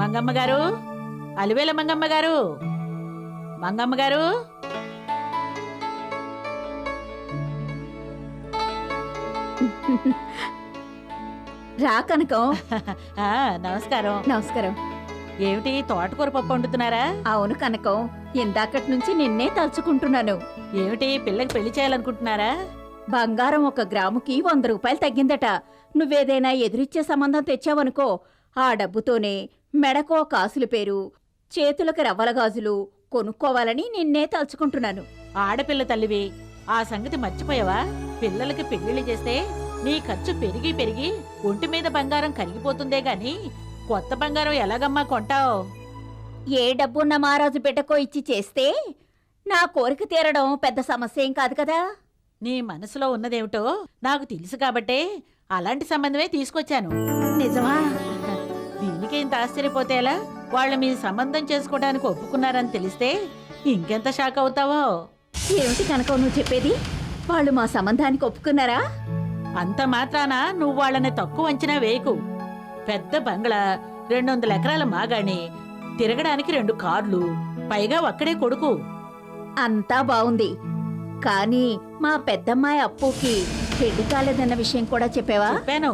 మంగమ్మ గారు, అలివేల మంగమ్మ గారు, మంగమ్మ గారు. రా కనకం. నమస్కారం. నమస్కారం. ఏమిటి తోటకూర పప్పు వండుతున్నారా? అవును కనకం, ఇందాకటి నుంచి నిన్నే తలుచుకుంటున్నాను. ఏమిటి పిల్లకి పెళ్లి చేయాలనుకుంటున్నారా? బంగారం 1 గ్రాముకి 100 రూపాయలు తగ్గిందట. నువ్వేదైనా ఎదురిచ్చే సంబంధం తెచ్చావనుకో, ఆ డబ్బుతోనే మెడకో కాసుల పేరు, చేతులకు రవ్వల గాజులు కొనుక్కోవాలని నిన్నే తలుచుకుంటున్నాను. ఆడపిల్ల తల్లివి, ఆ సంగతి మర్చిపోయావా? పిల్లలకి పెళ్లిళ్ళు చేస్తే నీ ఖర్చు పెరిగి పెరిగి ఒంటి మీద బంగారం కరిగిపోతుందే గాని కొత్త బంగారం ఎలాగమ్మా కొంటావు? ఏ డబ్బున్న మహారాజు బిడ్డకో ఇచ్చి చేస్తే నా కోరిక తీరడం పెద్ద సమస్య ఏం కాదు కదా. నీ మనసులో ఉన్నదేమిటో నాకు తెలుసు కాబట్టే అలాంటి సంబంధమే తీసుకొచ్చాను. నిజమా? దీనికి ఇంత ఆశ్చర్యపోతే ఎలా? వాళ్ళు మీ సంబంధం చేసుకోవడానికి ఒప్పుకున్నారని తెలిస్తే ఇంకెంత షాక్ అవుతావో. ఏమిటి కనకం నువ్వు చెప్పేది? వాళ్ళు మా సంబంధానికి ఒప్పుకున్నారా? అంత మాత్రాన నువ్వు వాళ్ళని తక్కువ అంచనా వేయకు. పెద్ద బంగ్లా, 200 ఎకరాల మాగాణి, తిరగడానికి 2 కార్లు, పైగా ఒక్కడే కొడుకు. అంతా బావుంది, కానీ మా పెద్దమ్మాయి అప్పుకి పెళ్లి కాలేదన్న విషయం కూడా చెప్పావా? చెప్పాను.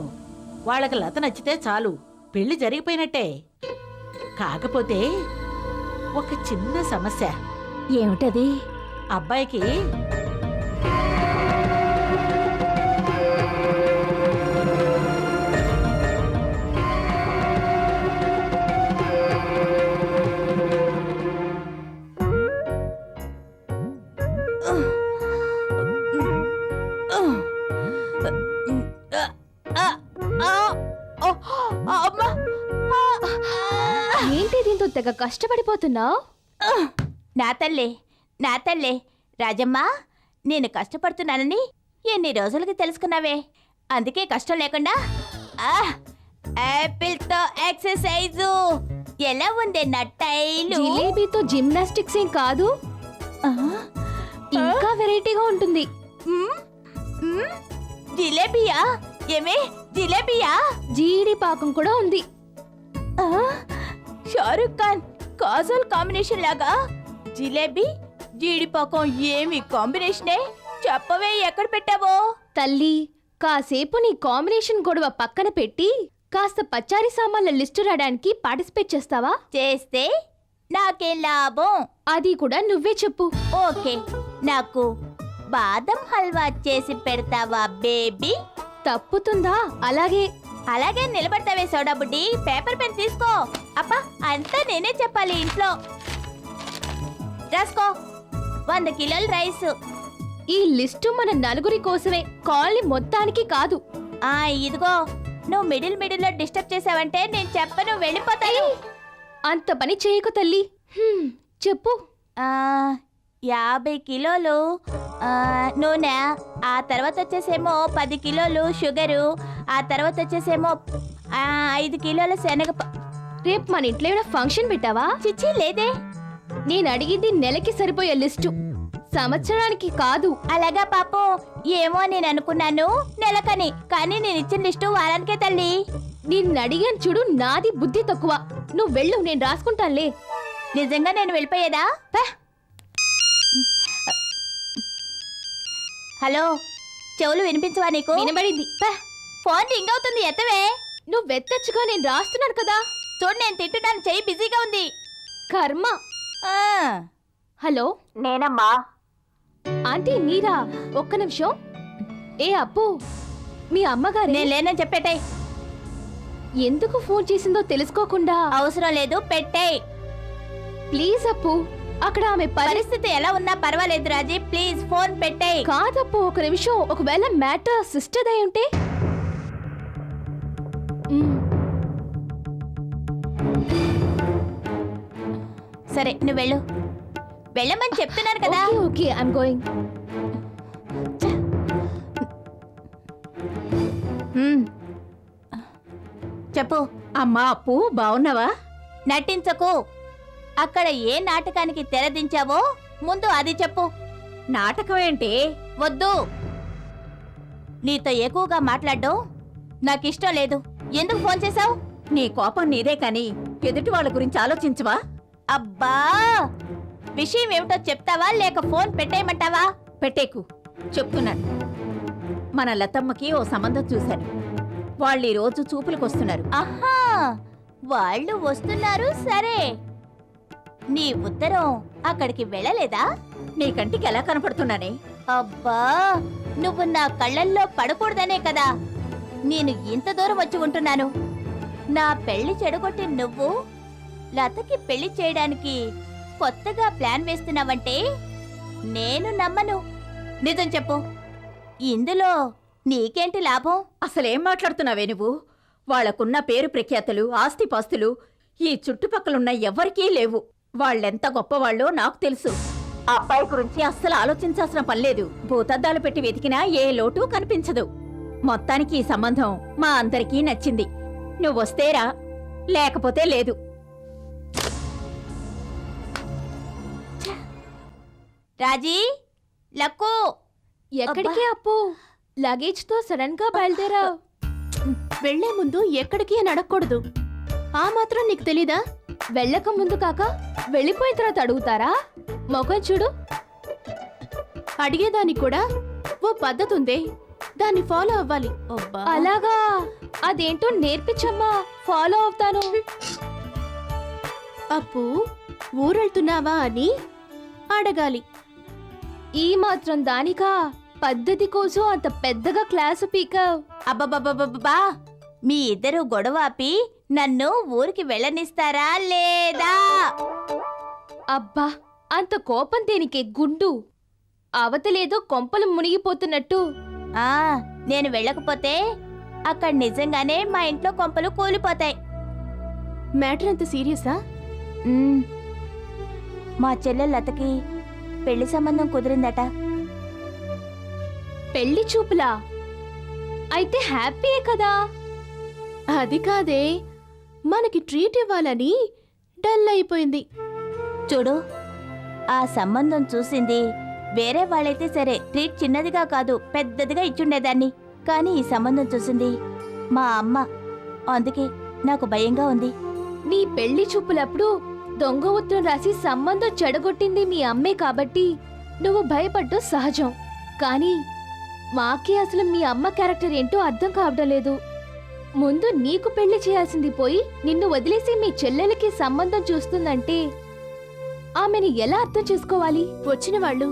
వాళ్ళకి లత నచ్చితే చాలు, పెళ్లి జరిగిపోయినట్టే. కాకపోతే ఒక చిన్న సమస్య. ఏమిటది? అబ్బాయికి ఏంటి దీంతో తెగ కష్టపడిపోతున్నావు? నా తల్లే రాజమ్మా, నేను కష్టపడుతున్నానని ఎన్ని రోజులకి తెలుసుకున్నావే. అందుకే కష్టం లేకుండా యాపిల్తో ఎక్సర్సైజు. ఎలా ఉంది నా టైలు? జిలేబీతో జిమ్నాస్టిక్స్ ఏం కాదు, ఇంకా వెరైటీగా ఉంటుంది. జిలేబియా? ఏమే జిలేబియా? జీడి పాకం కూడా ఉంది. షారుఖ్ ఖాన్ కాజల్ కాంబినేషన్ లాగా జిలేబీ జీడిపాకం ఏమి కాంబినేషనే? చెప్పవే, ఎక్కడ పెట్టావో? తల్లి, కాసేపు నీ కాంబినేషన్ గొడవ పక్కన పెట్టి కాస్త పచారీ సామాన్ల లిస్టు రాయడానికి పార్టిసిపేట్ చేస్తావా? చేస్తే నాకేం లాభం? అది కూడా నువ్వే చెప్పు. ఓకే, నాకు బాదం హల్వా చేసి పెడతావా బేబీ? తప్పుతుందా? అలాగే. అలాగే నిలబడతావే సోడా బుడ్డి. పేపర్ పెన్ తీసుకో. అబ్బా, అంతా నేనే చెప్పాలి ఇంట్లో. రాసుకో. 100 కిలోల రైస్. ఈ లిస్టు మన నలుగురి కోసమే, కాలనీ మొత్తానికి కాదు. ఇదిగో, నువ్వు మిడిల్లో డిస్టర్బ్ చేసావంటే నేను చెప్పను, వెళ్ళిపోతాను. అంత పని చేయకు తల్లి. చెప్పు. 50 కిలోలు నూనె, ఆ తర్వాత వచ్చేసేమో 10 కిలోలు షుగరు, ఆ తర్వాత వచ్చేసేమో 5 కిలోల శనగ. రేపు మన ఇంట్లో ఏమైనా ఫంక్షన్ పెట్టావా? చిచ్చి లేదే. నేను అడిగింది నెలకి సరిపోయే లిస్టు, సంవత్సరానికి కాదు. అలాగా పాపం, ఏమో నేను అనుకున్నాను నెలకని, కానీ నేను ఇచ్చిన లిస్టు వారానికే తల్లి. నిన్ను అడిగాను చూడు, నాది బుద్ధి తక్కువ. నువ్వు వెళ్ళు, నేను రాసుకుంటానులే. నిజంగా నేను వెళ్ళిపోయేదా? హలో, చెవులు వినిపించవా నీకు? వినబడింది. ఫోన్ రింగ్ అవుతుంది, ఎత్తవే. నువ్వు వెత్తచ్చుగా, నేను రాస్తున్నాను కదా. చూడు, నేను తింటున్నాను, చెయ్యి బిజీగా ఉంది. కర్మ. హలో, నేనమ్మా. ఆంటీ మీరా? ఒక్క నిమిషం. ఏ అప్పు, మీ అమ్మగారు నేను లేనని చెప్పేటాయి. ఎందుకు ఫోన్ చేసిందో తెలుసుకోకుండా? అవసరం లేదు, పెట్టేయ్ ప్లీజ్ అప్పు. అక్కడ ఆమె పరిస్థితి ఎలా ఉన్నా పర్వాలేదు రాజీ, ప్లీజ్ ఫోన్ పెట్టేయ్. కాదప్పు, ఒక నిమిషం. ఒకవేళ మ్యాటర్ సిస్టర్ అయి ఉంటే? సరే, నువ్వు వెళ్ళు. వెళ్ళమని చెప్తున్నాను కదా. Okay, I'm going. చెప్పు. అమ్మా అప్పు, బావున్నావా? నటించకు. అక్కడ ఏ నాటకానికి తెరదించావో ముందు అది చెప్పు. నాటకం ఏంటి? వద్దు, నీతో ఎక్కువగా మాట్లాడడం నాకిష్టం లేదు. ఎందుకు ఫోన్ చేశావు? నీ కోపం నీదే కాని ఎదుటి వాళ్ళ గురించి ఆలోచించవా? అబ్బా, విషయం ఏమిటో చెప్తావా లేక ఫోన్ పెట్టేయమంటావా? పెట్టేకు, చెప్తున్నాను. మన లతమ్మకి ఓ సంబంధం చూశాను. వాళ్ళు ఈ రోజు చూపులకొస్తున్నారు. ఆహా, వాళ్ళు వస్తున్నారు సరే. నీ ఉత్తరం అక్కడికి వెళ్ళలేదా? నీ కంటికి ఎలా కనపడుతున్నానే? అబ్బా, నువ్వు నా కళ్ళల్లో పడకూడదనే కదా నేను ఇంత దూరం వచ్చి ఉంటున్నాను. నా పెళ్లి చెడగొట్టి నువ్వు లతకి పెళ్లి చేయడానికి కొత్తగా ప్లాన్ వేస్తున్నావంటే నేను నమ్మను. నిజం చెప్పు, ఇందులో నీకేంటి లాభం? అసలేం మాట్లాడుతున్నావే నువ్వు? వాళ్లకున్న పేరు ప్రఖ్యాతలు, ఆస్తిపాస్తులు ఈ చుట్టుపక్కలున్న ఎవ్వరికీ లేవు. వాళ్ళెంత గొప్పవాళ్ళో నాకు తెలుసు. ఆ అబ్బాయి గురించి అస్సలు ఆలోచించాల్సిన పనిలేదు. భూతద్దాలు పెట్టి వెతికినా ఏ లోటు కనిపించదు. మొత్తానికి ఈ సంబంధం మా అందరికీ నచ్చింది. నువ్వొస్తేరా, లేకపోతే లేదు. రాజీ, లక్కు, ఎక్కడికి అప్పు? లగేజ్తో సడన్ గా బయలుదేరా. వెళ్లే ముందు ఎక్కడికి అని అడగకూడదు. ఆ మాత్రం నీకు తెలీదా? వెళ్ళక ముందు కాక వెళ్ళిపోయిన తర్వాత అడుగుతారా? మొఖం చూడు. అడిగేదానికి కూడా ఓ పద్ధతి ఉందే, దాన్ని ఫాలో అవ్వాలి. అలాగా, అదేంటో నేర్పించమ్మా, ఫాలో అవుతాను. అప్పు, ఊరెళ్తున్నావా అని అడగాలి. ఈ మాత్రం దానికా పద్ధతి కోసం అంత పెద్దగా క్లాసు పీకావ్? అబ్బబ్బబ్బబ్బా, మీ ఇద్దరు గొడవ ఆపి నన్ను ఊరికి వెళ్ళనిస్తారా లేదా? అబ్బా, అంత కోపం దేనికే గుండు? అవతలేదో కొంపలు మునిగిపోతున్నట్టు. ఆ, నేను వెళ్ళకపోతే అక్కడ నిజంగానే మా ఇంట్లో కొంపలు కూలిపోతాయి. మ్యాటర్ అంత సీరియసా? మా చెల్లెలతకి పెళ్లి సంబంధం కుదిరిందట. పెళ్లి చూపులా? అయితే హ్యాపీయే కదా. అది కాదే, మనకి ట్రీట్ ఇవ్వాలని డల్ అయిపోయింది. చూడు, ఆ సంబంధం చూసింది వేరే వాళ్ళైతే సరే ట్రీట్ చిన్నదిగా కాదు పెద్దదిగా ఇచ్చుండేదాన్ని. కానీ ఈ సంబంధం చూసింది మా అమ్మ. అందుకే నాకు భయంగా ఉంది. నీ పెళ్లి చూపులప్పుడు దొంగ ఉత్తరం రాసి సంబంధం చెడగొట్టింది మీ అమ్మే కాబట్టి నువ్వు భయపడ్డం సహజం. కానీ మాకే అసలు మీ అమ్మ క్యారెక్టర్ ఏంటో అర్థం కావడం లేదు. ముందు నీకు పెళ్లి చేయాల్సింది పోయి నిన్ను వదిలేసి మీ చెల్లెలకి సంబంధం చూస్తుందంటే ఆమెని ఎలా అర్థం చేసుకోవాలి? వచ్చిన వాళ్ళు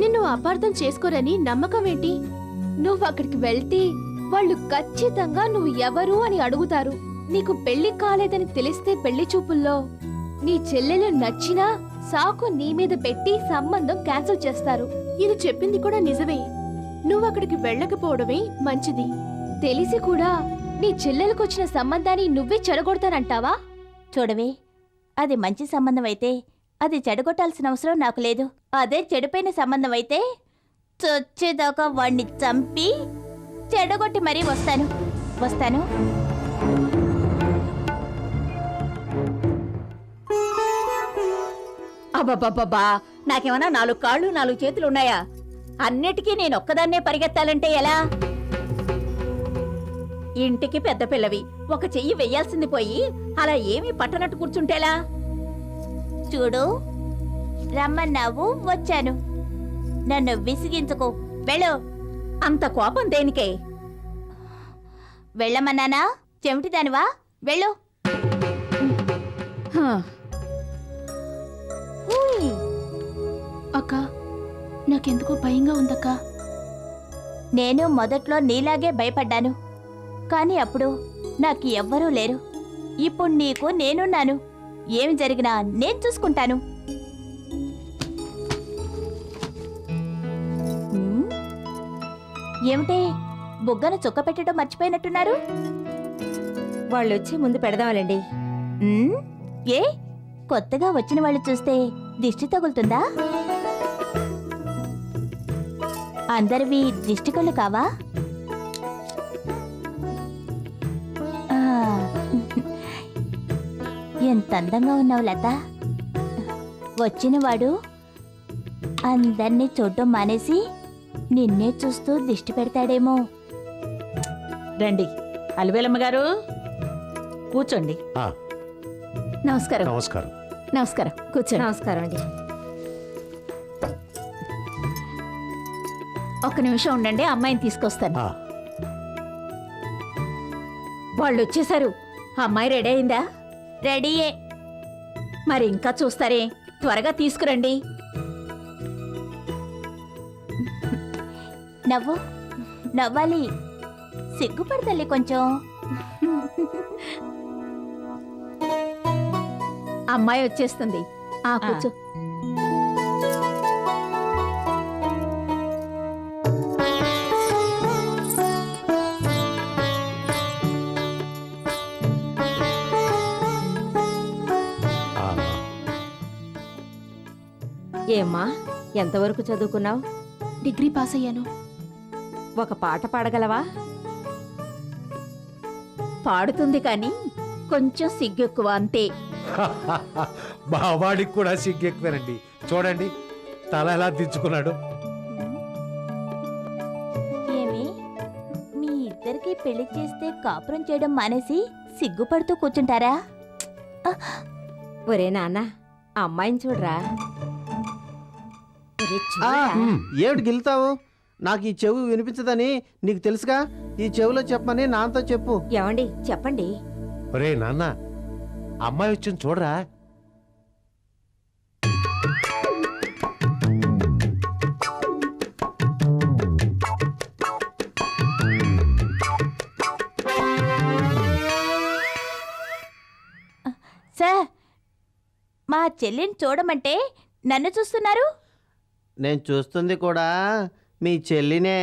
నిన్ను అపార్థం చేసుకోరని నమ్మకం ఏంటి? నువ్వు అక్కడికి వెళ్తే వాళ్ళు ఖచ్చితంగా నువ్వు ఎవరు అని అడుగుతారు. నీకు పెళ్లి కాలేదని తెలిస్తే పెళ్లి చూపుల్లో నీ చెల్లెలు నచ్చినా సాకు నీ మీద పెట్టి సంబంధం క్యాన్సిల్ చేస్తారు. ఇది చెప్పింది కూడా నిజమే. నువ్వు అక్కడికి వెళ్ళకపోవడమే మంచిది. తెలిసి కూడా నీ చెల్లెలకొచ్చిన సంబంధాన్ని నువ్వే చెడగొడతానంటావా? చూడవే, అది మంచి సంబంధం అయితే అది చెడగొట్టాల్సిన అవసరం నాకు లేదు. అదే చెడిపోయిన సంబంధం అయితే చచ్చేదాకా వాణ్ణి చంపి చెడగొట్టి మరీ వస్తాను. అబ్బబ్బబ్బబ్బా, నాకేమన్నా 4 కాళ్ళు 4 చేతులు ఉన్నాయా? అన్నిటికీ నేనొక్కదాన్నే పరిగెత్తాలంటే ఎలా? ఇంటికి పెద్ద పిల్లవి, ఒక చెయ్యి వెయ్యాల్సింది పోయి అలా ఏమీ పట్టనట్టు కూర్చుంటేలా? చూడు, రమ్మన్నావు, వచ్చాను. నన్ను విసిగించుకో, వెళ్ళు. అంత కోపం దేనికే? వెళ్ళమన్నానా? చెవిటిదానివా? వెళ్ళు. హా, అక్క, నాకెందుకో భయంగా ఉందక్క. నేను మొదట్లో నీలాగే భయపడ్డాను. కానీ అప్పుడు నాకు ఎవ్వరూ లేరు. ఇప్పుడు నీకు నేనున్నాను. ఏమి జరిగినా నేను చూసుకుంటాను. ఏమిటే, బుగ్గన చుక్క పెట్టడం మర్చిపోయినట్టున్నారు? వాళ్ళొచ్చి ముందు పెడదాంలేండి. ఏ, కొత్తగా వచ్చిన వాళ్ళు చూస్తే దిష్టి తగులుతుందా? అందరివి దిష్టి కళ్ళు కావా? ఆ, ఎంత అందంగా ఉన్నావు లత. వచ్చినవాడు అందర్నీ చూడ్డం మానేసి నిన్నే చూస్తూ దిష్టి పెడతాడేమో. రండి. అలివేలమ్మ గారు, కూర్చోండి. ఆ, నమస్కారం. నమస్కారం. నమస్కారం, కూర్చోండి. నమస్కారం అండి. ఒక్క నిమిషం ఉండండి, అమ్మాయిని తీసుకొస్తాను. ఆ, వాళ్ళు వచ్చేసారు. అమ్మాయి రెడీ అయిందా? రెడీయే. మరి ఇంకా చూస్తారే, త్వరగా తీసుకురండి. నవ్వు, నవ్వాలి. సిగ్గుపడతల్లి కొంచెం. అమ్మాయి వచ్చేస్తుంది. ఆ కూర్చో. ఆ. ఏమ్మా, ఎంతవరకు చదువుకున్నావు? డిగ్రీ పాస్ అయ్యాను. ఒక పాట పాడగలవా? పాడుతుంది కానీ కొంచెం సిగ్గెక్కువ అంతే. మా వాడికి కూడా సిగ్గెక్కువేనండి. చూడండి తల ఎలా దించుకున్నాడు. ఏమి, మీ ఇద్దరికి పెళ్లి చేస్తే కాపురం చేయడం మానేసి సిగ్గుపడుతూ కూర్చుంటారా? ఒరే నాన్న, ఆ అమ్మాయిని చూడరా. ఒరే చూడరా. ఏమిటి గెలుతావు? నాకు ఈ చెవు వినిపించదని నీకు తెలుసుగా. ఈ చెవులో చెప్పమని నాతో చెప్పు. ఏమండి, చెప్పండి. ఒరే నాన్న, అమ్మాయి వచ్చింది చూడరా. సార్, మా చెల్లిని చూడమంటే నన్ను చూస్తున్నారు? నేను చూస్తుంది కూడా మీ చెల్లినే.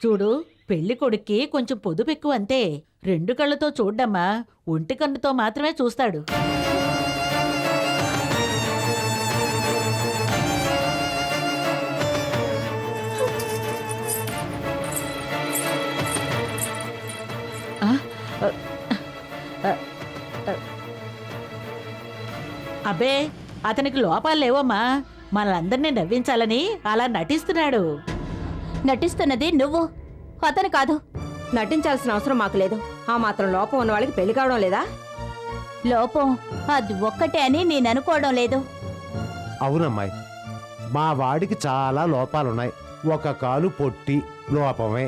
చూడు, పెళ్లి కొడుక్కి కొంచెం పొదుపు ఎక్కువ అంతే. 2 కళ్ళతో చూడ్డమ్మా, ఒంటి కన్నుతో మాత్రమే చూస్తాడు. ఆ, ఆ, ఆ, ఆ. అబ్బే, అతనికి లోపాలు లేవమ్మా. మనలందరినీ నవ్వించాలని అలా నటిస్తున్నాడు. నటిస్తున్నది నువ్వు, అతను కాదు. నటించాల్సిన అవసరం మాకు లేదు. ఆ మాత్రం లోపం ఉన్న వాళ్ళకి పెళ్లి కావడం లేదా? లోపం అది ఒక్కటే అని నేను అనుకోవడం లేదు. అవునమ్మాయి, మా వాడికి చాలా లోపాలున్నాయి. ఒక కాలు పొట్టి లోపమే,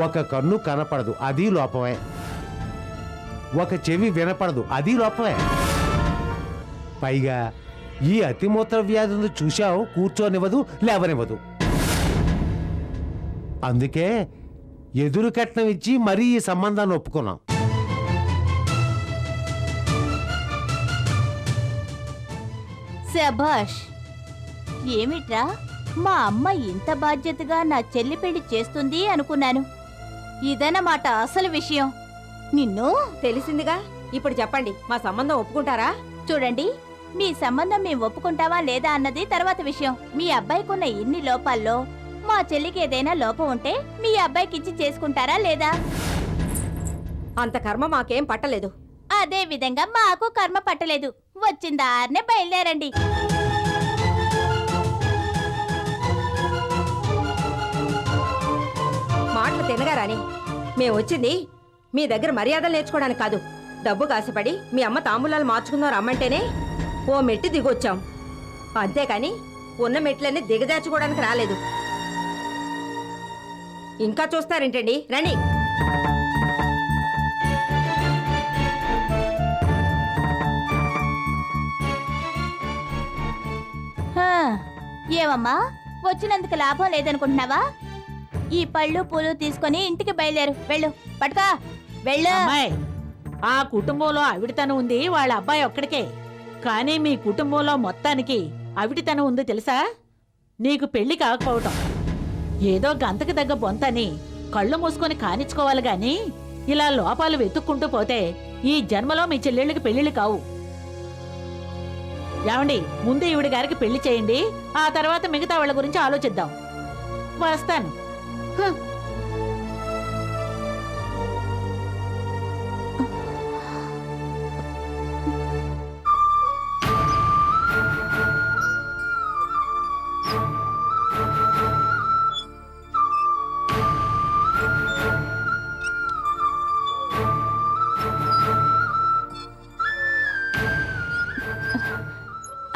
ఒక కన్ను కనపడదు, అది లోపమే, ఒక చెవి వినపడదు, అది లోపమే. పైగా ఈ అతిమూత్ర వ్యాధులు చూశావు, కూర్చోనివ్వదు, లేవనివ్వదు. అందుకే ఎదురు కట్నం ఇచ్చి మరీ ఈ సంబంధాన్ని ఒప్పుకున్నాం. శభాష్. ఏమిట్రా, మా అమ్మ ఇంత బాధ్యతగా నా చెల్లి పెళ్లి చేస్తుంది అనుకున్నాను. ఇదన్నమాట అసలు విషయం. నిన్ను తెలిసిందిగా. ఇప్పుడు చెప్పండి, మా సంబంధం ఒప్పుకుంటారా? చూడండి, మీ సంబంధం మేము ఒప్పుకుంటావా లేదా అన్నది తర్వాత విషయం. మీ అబ్బాయికున్న ఇన్ని లోపాల్లో మా చెల్లికి ఏదైనా లోపం ఉంటే మీ అబ్బాయికి ఇచ్చి చేసుకుంటారా లేదా? అంత కర్మ మాకేం పట్టలేదు. అదే విధంగా మాకు కర్మ పట్టలేదు. వచ్చిన దారినే బయలుదేరండి. మాటలు తినగారాని. మేము వచ్చింది మీ దగ్గర మర్యాదలు నేర్చుకోవడానికి కాదు. డబ్బు కాసిపడి మీ అమ్మ తాంబూలాలు మార్చుకుందాం రమ్మంటేనే ఓ మెట్టి దిగొచ్చాం. అంతేకాని ఉన్న మెట్లన్నీ దిగదార్చుకోవడానికి రాలేదు. ఇంకా చూస్తారేంటండి, రండి. హా, ఏమమ్మా, వచ్చినందుకు లాభం లేదనుకుంటున్నావా? ఈ పళ్ళు పూలు తీసుకొని ఇంటికి బయలుదేరు. వెళ్ళు, పట్టుకా వెళ్ళు. అమ్మాయి, ఆ కుటుంబంలో అవిడితనం ఉంది వాళ్ళ అబ్బాయి ఒక్కడికే. కానీ మీ కుటుంబంలో మొత్తానికి అవిడితనం ఉంది తెలుసా? నీకు పెళ్లి కాకపోవటం ఏదో గంతకి దగ్గ బొంతని కళ్ళు మూసుకొని కానిచ్చుకోవాలి గాని ఇలా లోపాలు వెతుక్కుంటూ పోతే ఈ జన్మలో మీ చెల్లెళ్ళకి పెళ్లిళ్ళు కావు. ఏమండి, ముందు ఈవిడి గారికి పెళ్లి చేయండి, ఆ తర్వాత మిగతా వాళ్ళ గురించి ఆలోచిద్దాం. వస్తాను. హ.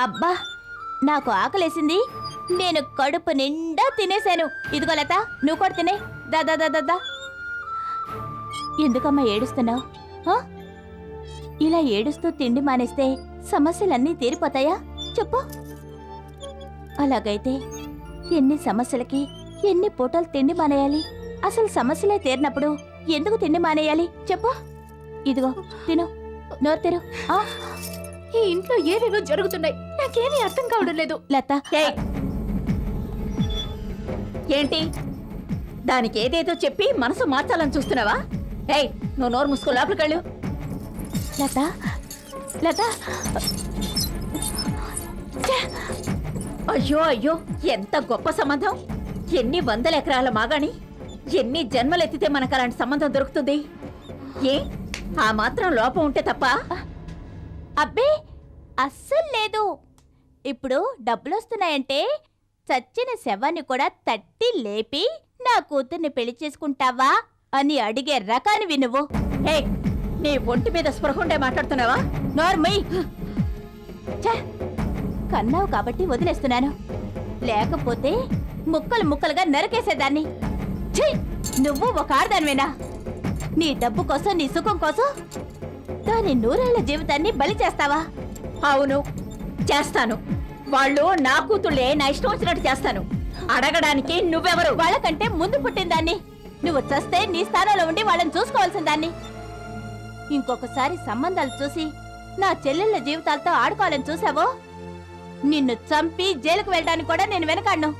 అబ్బా నాకు ఆకలేసింది. నేను కడుపు నిండా తినేశాను. ఇదిగో లత, నువ్వు కూడా తినే. దా. ఎందుకమ్మా ఏడుస్తున్నావు? ఇలా ఏడుస్తూ తిండి మానేస్తే సమస్యలన్నీ తీరిపోతాయా చెప్పు? అలాగైతే ఎన్ని సమస్యలకి ఎన్ని పూటలు తిండి మానేయాలి? అసలు సమస్యలే తీరినప్పుడు ఎందుకు తిండి మానేయాలి చెప్పు? ఇదిగో తిను, నోరు తెరు. ఈ ఇంట్లో ఏవేవో జరుగుతున్నాయి, నాకేమీ అర్థం కావడం లేదు. లత, ఏయ్! ఏంటి దానికి ఏదేదో చెప్పి మనసు మార్చాలని చూస్తున్నావా? ఏయ్, నువ్వు నోరు మూసుకో, లోపలికెళ్ళు. లత, లత. అయ్యో అయ్యో, ఎంత గొప్ప సంబంధం! ఎన్ని వందల ఎకరాల మాగాణి, ఎన్ని జన్మలెత్తితే మనకు అలాంటి సంబంధం దొరుకుతుంది? ఏ ఆ మాత్రం లోపం ఉంటే తప్ప? అబ్బే అస్సలు లేదు. ఇప్పుడు డబ్బులొస్తున్నాయంటే చచ్చిన శవాన్ని కూడా తట్టి లేపి నా కూతుర్ని పెళ్లి చేసుకుంటావా అని అడిగే రకానివి నువ్వు. ఏ నీ ఒంటి మీద స్పృహుండే మాట్లాడుతున్నావా? నోర్మై. కన్నావు కాబట్టి వదిలేస్తున్నాను, లేకపోతే ముక్కలు ముక్కలుగా నరికేసేదాన్ని. ఛీ! నువ్వు ఒక ఆడదానివేనా? నీ డబ్బు కోసం, నీ సుఖం కోసం దాని నూరేళ్ల జీవితాన్ని బలి చేస్తావా? అవును, చేస్తాను. వాళ్ళు నా కూతుళ్ళే, నా ఇష్టం వచ్చినట్టు చేస్తాను. అడగడానికి నువ్వెవరు? వాళ్ళకంటే ముందు పుట్టిన దాన్ని. నువ్వు చస్తే నీ స్థానంలో ఉండి వాళ్ళని చూసుకోవాల్సిన దాన్ని. ఇంకొకసారి సంబంధాలు చూసి నా చెల్లెళ్ళ జీవితాలతో ఆడుకోవాలని చూసావో నిన్ను చంపి జైలుకు వెళ్ళడానికి కూడా నేను వెనకాడను.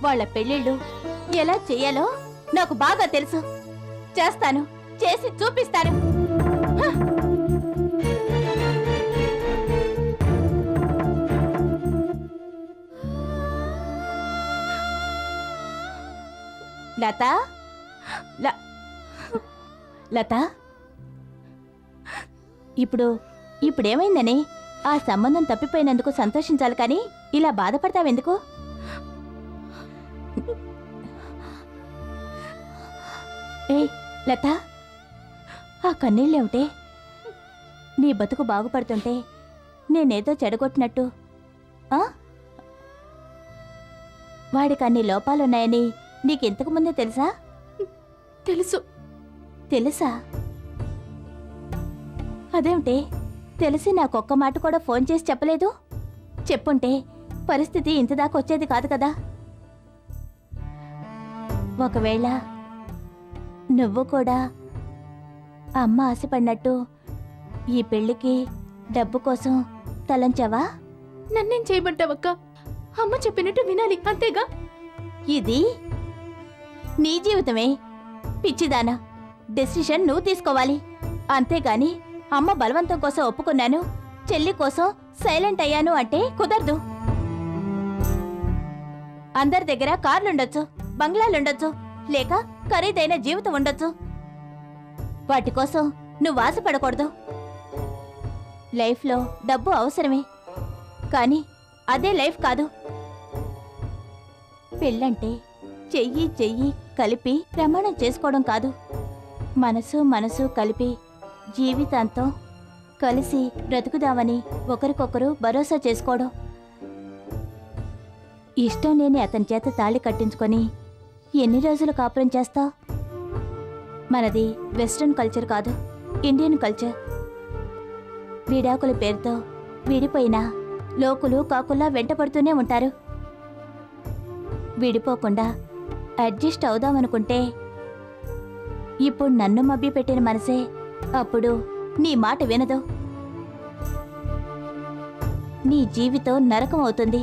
వాళ్ళ పెళ్ళిళ్ళు ఎలా చెయ్యాలో నాకు బాగా తెలుసు. చేస్తాను, చేసి చూపిస్తాను. లత, లత, ఇప్పుడేమైందని? ఆ సంబంధం తప్పిపోయినందుకు సంతోషించాలి కానీ ఇలా బాధపడతావెందుకు? ఏ లత, ఆ కన్నీళ్ళేమిటే? నీ బతుకు బాగుపడుతుంటే నేనేదో చెడగొట్టినట్టు. వాడికి అన్ని లోపాలున్నాయని నీకింతకు ముందే తెలుసా? తెలుసు. తెలుసా? అదేమిటి తెలిసి నాకొక్క మాట కూడా ఫోన్ చేసి చెప్పలేదు? చెప్పుంటే పరిస్థితి ఇంతదాకా వచ్చేది కాదు కదా. ఒకవేళ నువ్వు కూడా అమ్మ ఆశపడినట్టు ఈ పెళ్లికి డబ్బు కోసం తలంచావా? నన్నేం చేయమంటావక్క? అమ్మ చెప్పినట్టు వినాలి, అంతేగా? ఇది నీ జీవితమే పిచ్చిదానా. డెసిషన్ నువ్వు తీసుకోవాలి, అంతేగాని అమ్మ బలవంతం కోసం ఒప్పుకున్నాను, చెల్లి కోసం సైలెంట్ అయ్యాను అంటే కుదరదు. అందరి దగ్గర కార్లుండొచ్చు, బంగ్లాలుండొచ్చు, లేక ఖరీదైన జీవితం ఉండొచ్చు. వాటి కోసం నువ్వు ఆశపడకూడదు. లైఫ్లో డబ్బు అవసరమే, కానీ అదే లైఫ్ కాదు. పెళ్ళంటే చెయ్యి చెయ్యి కలిపి ప్రమాణం చేసుకోవడం కాదు. మనసు మనసు కలిపి జీవితాంతం కలిసి బ్రతుకుదామని ఒకరికొకరు భరోసా చేసుకోవడం. ఇష్టం లేని అతని చేత తాళి కట్టించుకొని ఎన్ని రోజులు కాపురం చేస్తావు? మనది వెస్ట్రన్ కల్చర్ కాదు, ఇండియన్ కల్చర్. విడాకుల పేరుతో విడిపోయినా లోకులు కాకుల్లా వెంటపడుతూనే ఉంటారు. విడిపోకుండా అడ్జస్ట్ అవుదామనుకుంటే ఇప్పుడు నన్ను మభ్యపెట్టిన మనసే అప్పుడు నీ మాట వినదు. నీ జీవితం నరకం అవుతుంది.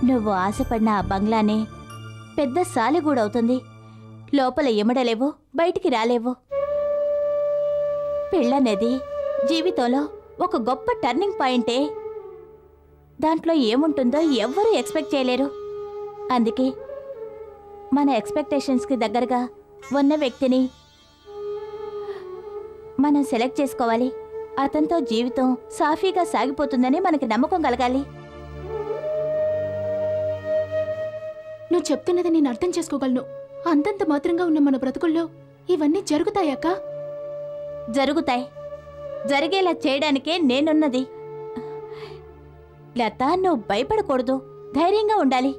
నువ్వు ఆశపడిన ఆ బంగ్లానే పెద్ద సాలిగూడవుతుంది. లోపల ఎమడలేవు, బయటికి రాలేవు. పెళ్ళనేది జీవితంలో ఒక గొప్ప టర్నింగ్ పాయింటే. దాంట్లో ఏముంటుందో ఎవ్వరూ ఎక్స్పెక్ట్ చేయలేరు. అందుకే మన ఎక్స్పెక్టేషన్స్కి దగ్గరగా ఉన్న వ్యక్తిని మనం సెలెక్ట్ చేసుకోవాలి. అతనితో జీవితం సాఫీగా సాగిపోతుందని మనకి నమ్మకం కలగాలి. నువ్వు చెప్తున్నది నేను అర్థం చేసుకోగలను. అంతంత మాత్రంగా ఉన్న మన బ్రతుకుల్లో ఇవన్నీ జరుగుతాయక్క? జరుగుతాయి. జరిగేలా చేయడానికే నేనున్నది. లత, నువ్వు భయపడకూడదు, ధైర్యంగా ఉండాలి.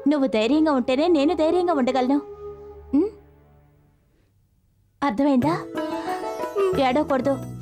నువ్వు ధైర్యంగా ఉంటేనే నేను ధైర్యంగా ఉండగలను. ఉం? అర్థమైందా? ఏడవకూడదు.